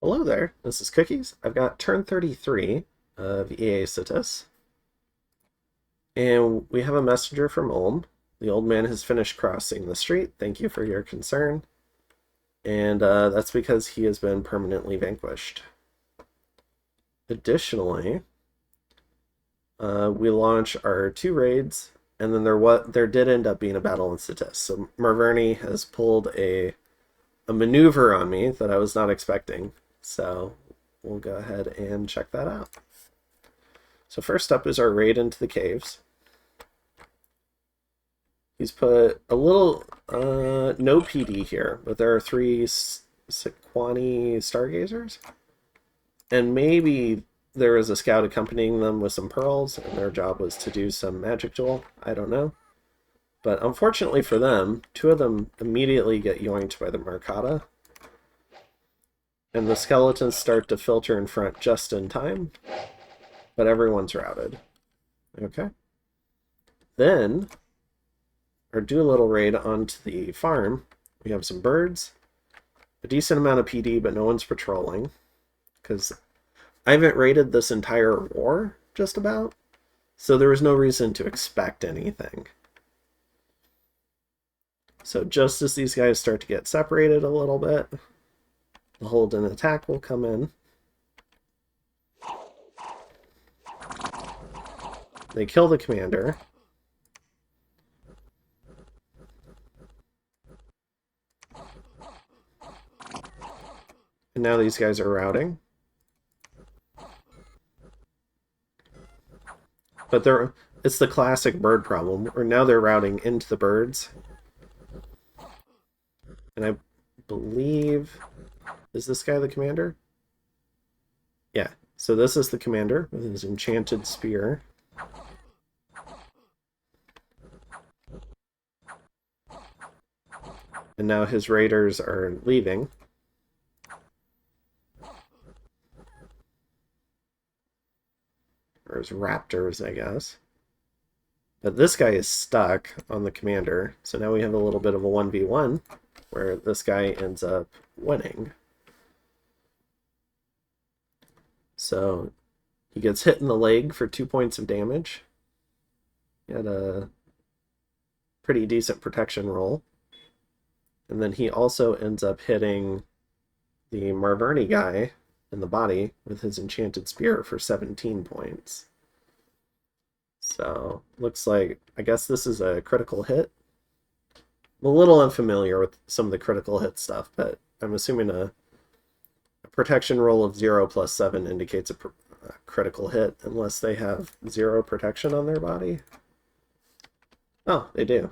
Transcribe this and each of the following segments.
Hello there, this is Cookies. I've got turn 33 of EA Citus, and we have a messenger from Ulm. The old man has finished crossing the street. Thank you for your concern. And that's because he has been permanently vanquished. Additionally, we launch our two raids, and then there did end up being a battle in Citus. So Marverni has pulled a maneuver on me that I was not expecting. So we'll go ahead and check that out. So first up is our raid into the caves. He's put a little, no PD here, but there are three Sequani Stargazers. And maybe there is a scout accompanying them with some pearls, and their job was to do some magic duel. I don't know. But unfortunately for them, two of them immediately get yoinked by the Mercata. And the skeletons start to filter in front just in time, but everyone's routed. Okay. Then, our Doolittle raid onto the farm. We have some birds, a decent amount of PD, but no one's patrolling, because I haven't raided this entire war, just about, so there was no reason to expect anything. So just as these guys start to get separated a little bit, the hold and attack will come in. They kill the commander. And now these guys are routing. But it's the classic bird problem, where now they're routing into the birds. And I believe... Is this guy the commander? Yeah, so this is the commander with his enchanted spear. And now his raiders are leaving. Or his raptors, I guess. But this guy is stuck on the commander, so now we have a little bit of a 1v1, where this guy ends up winning. So he gets hit in the leg for 2 points of damage. He had a pretty decent protection roll. And then he also ends up hitting the Marverni guy in the body with his enchanted spear for 17 points. So looks like, I guess this is a critical hit. I'm a little unfamiliar with some of the critical hit stuff, but I'm assuming a protection roll of 0 plus 7 indicates a critical hit, unless they have 0 protection on their body. Oh, they do.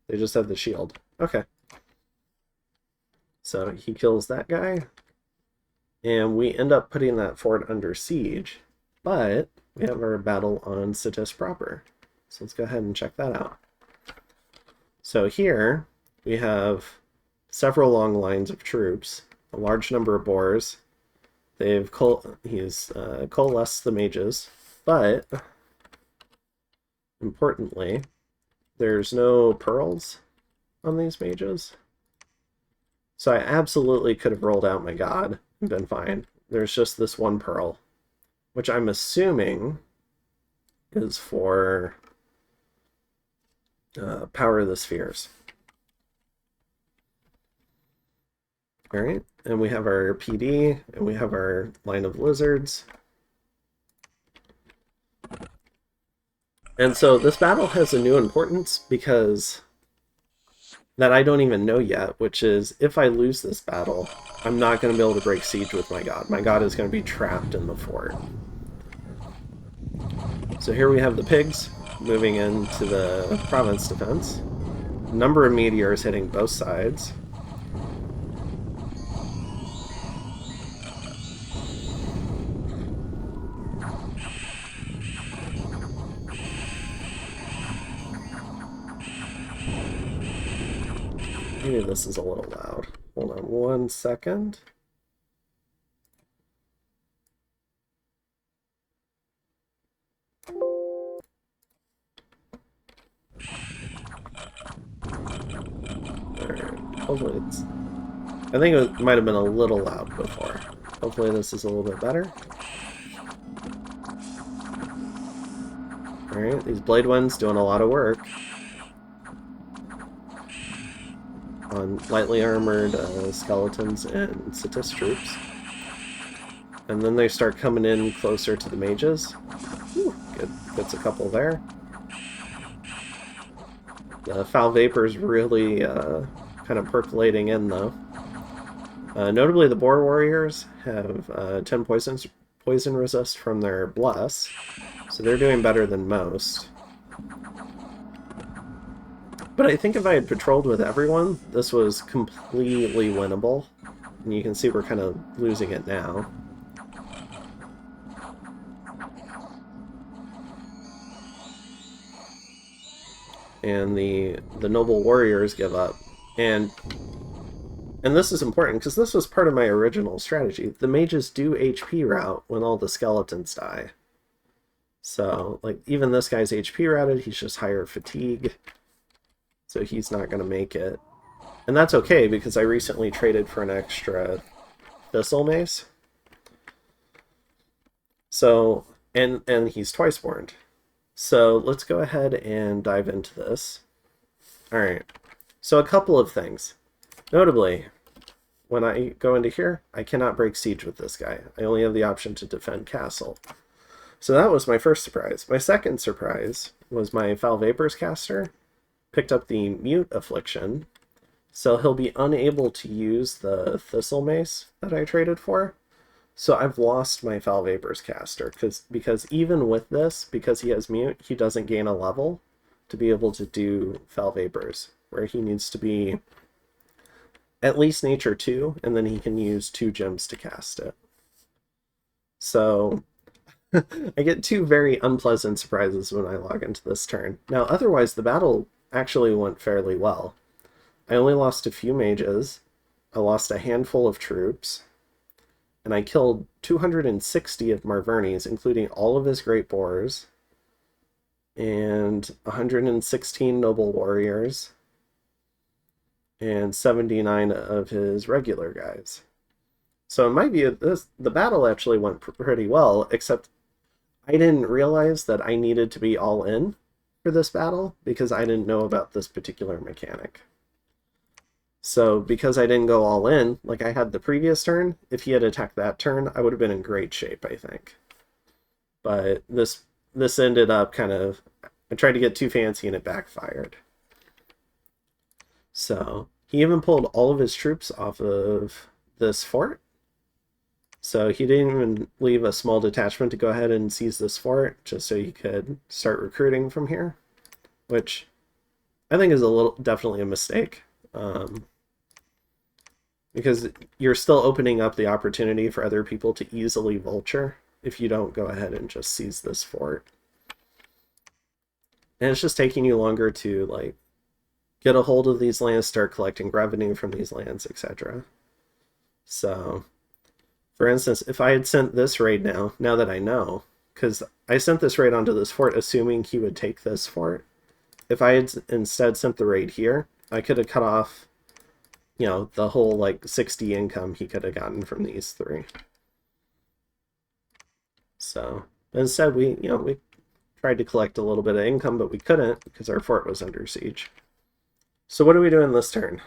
They just have the shield. Okay. So he kills that guy. And we end up putting that fort under siege. But we have our battle on Citus proper. So let's go ahead and check that out. So here we have several long lines of troops, a large number of boars. He's coalesced the mages, but importantly, there's no pearls on these mages. So I absolutely could have rolled out my god and been fine. There's just this one pearl, which I'm assuming is for Power of the Spheres. All right, and we have our PD, and we have our line of lizards. And so this battle has a new importance because that I don't even know yet, which is if I lose this battle, I'm not going to be able to break siege with my god. My god is going to be trapped in the fort. So here we have the pigs moving into the province defense. Number of meteors hitting both sides. Maybe this is a little loud. Hold on 1 second. Alright, hopefully it's I think it might have been a little loud before. Hopefully this is a little bit better. Alright, these Blade Winds doing a lot of work on lightly armored skeletons and Citis troops. And then they start coming in closer to the mages. Whew, gets a couple there. The Foul Vapor's really kind of percolating in, though. Notably, the Boar Warriors have 10 poison resist from their Bless, so they're doing better than most. But I think if I had patrolled with everyone, this was completely winnable. And you can see we're kind of losing it now. And the Noble Warriors give up. And this is important, because this was part of my original strategy. The mages do HP route when all the skeletons die. So, like, even this guy's HP routed, he's just higher fatigue. So he's not going to make it. And that's okay, because I recently traded for an extra Thistle Mace. So, and he's Twice-Born. So let's go ahead and dive into this. Alright, so a couple of things. Notably, when I go into here, I cannot break siege with this guy. I only have the option to defend castle. So that was my first surprise. My second surprise was my Foul Vapors caster picked up the Mute Affliction, so he'll be unable to use the Thistle Mace that I traded for. So I've lost my Foul Vapors caster, because even with this, because he has Mute, he doesn't gain a level to be able to do Foul Vapors, where he needs to be at least Nature 2, and then he can use 2 gems to cast it. So I get 2 very unpleasant surprises when I log into this turn. Now, otherwise, the battle actually went fairly well. I only lost a few mages, I lost a handful of troops, and I killed 260 of Marvernes, including all of his Great Boars, and 116 Noble Warriors, and 79 of his regular guys. So in my view, the battle actually went pretty well, except I didn't realize that I needed to be all in for this battle, because I didn't know about this particular mechanic. So because I didn't go all in, like I had the previous turn, if he had attacked that turn, I would have been in great shape, I think. But this ended up kind of, I tried to get too fancy and it backfired. So he even pulled all of his troops off of this fort. So he didn't even leave a small detachment to go ahead and seize this fort, just so he could start recruiting from here, which I think is definitely a mistake. Because you're still opening up the opportunity for other people to easily vulture if you don't go ahead and just seize this fort. And it's just taking you longer to, like, get a hold of these lands, start collecting revenue from these lands, etc. So, for instance, if I had sent this raid now that I know, because I sent this raid onto this fort assuming he would take this fort, if I had instead sent the raid here, I could have cut off, you know, the whole, like, 60 income he could have gotten from these 3. So, instead we tried to collect a little bit of income, but we couldn't because our fort was under siege. So what are we doing this turn?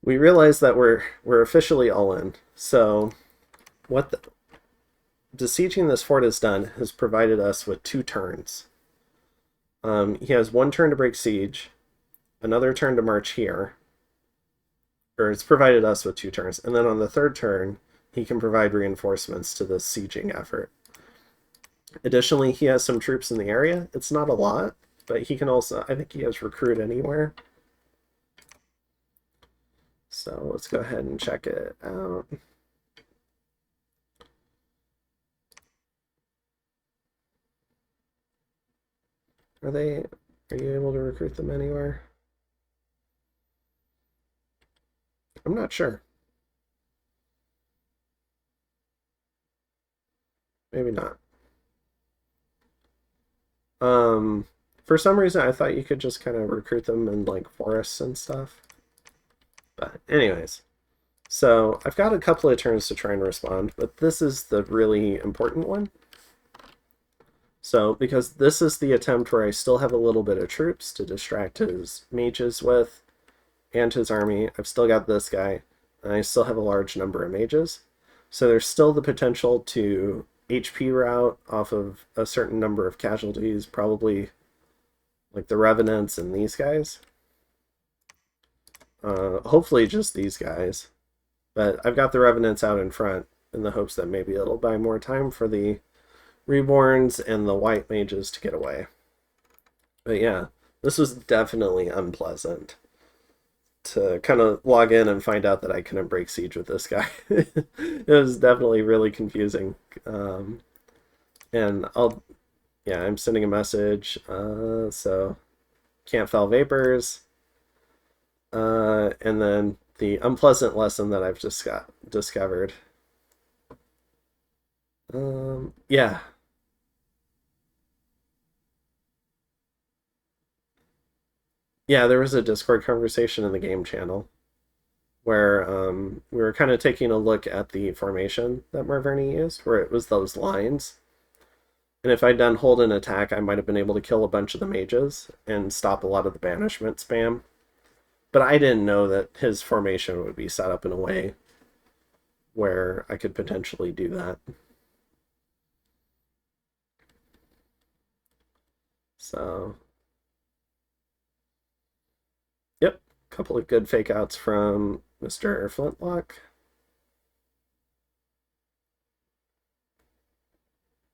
We realize that we're officially all in. So what besieging this fort has done has provided us with 2 turns. He has 1 turn to break siege, another turn to march here, or it's provided us with 2 turns, and then on the 3rd turn he can provide reinforcements to this sieging effort. Additionally, he has some troops in the area. It's not a lot, but he can also, I think he has Recruit Anywhere. So let's go ahead and check it out. Are you able to recruit them anywhere? I'm not sure. Maybe not. For some reason I thought you could just kind of recruit them in, like, forests and stuff. But anyways, so I've got a couple of turns to try and respond, but this is the really important one. So, because this is the attempt where I still have a little bit of troops to distract his mages with, and his army. I've still got this guy, and I still have a large number of mages. So there's still the potential to HP route off of a certain number of casualties, probably like the Revenants and these guys. Hopefully just these guys. But I've got the Revenants out in front in the hopes that maybe it'll buy more time for the Reborns and the White Mages to get away. But yeah, this was definitely unpleasant to kind of log in and find out that I couldn't break siege with this guy. It was definitely really confusing. And I'm sending a message. So can't fell vapors. And then the unpleasant lesson that I've just discovered. Yeah. Yeah, there was a Discord conversation in the game channel where we were kind of taking a look at the formation that Marverni used, where it was those lines. And if I'd done hold and attack, I might have been able to kill a bunch of the mages and stop a lot of the banishment spam. But I didn't know that his formation would be set up in a way where I could potentially do that. So, yep, a couple of good fake outs from Mr. Flintlock.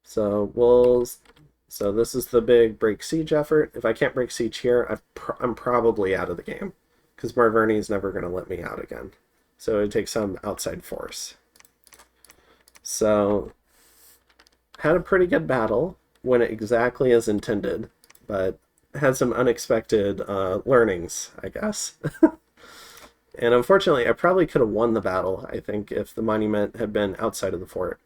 So this is the big break siege effort. If I can't break siege here, I'm probably out of the game, because Marverni is never going to let me out again. So it takes some outside force. So, had a pretty good battle, went exactly as intended, but had some unexpected learnings, I guess. And unfortunately, I probably could have won the battle, I think, if the monument had been outside of the fort.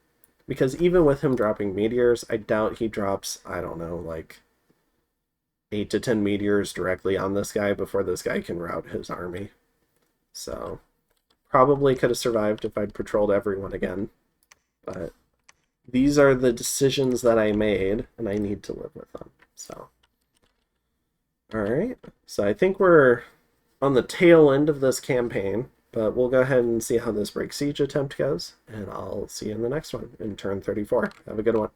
Because even with him dropping meteors, I doubt he drops, I don't know, like 8 to 10 meteors directly on this guy before this guy can rout his army. So, probably could have survived if I'd patrolled everyone again. But these are the decisions that I made, and I need to live with them. So, alright. So I think we're on the tail end of this campaign. But we'll go ahead and see how this break siege attempt goes, and I'll see you in the next one in turn 34. Have a good one.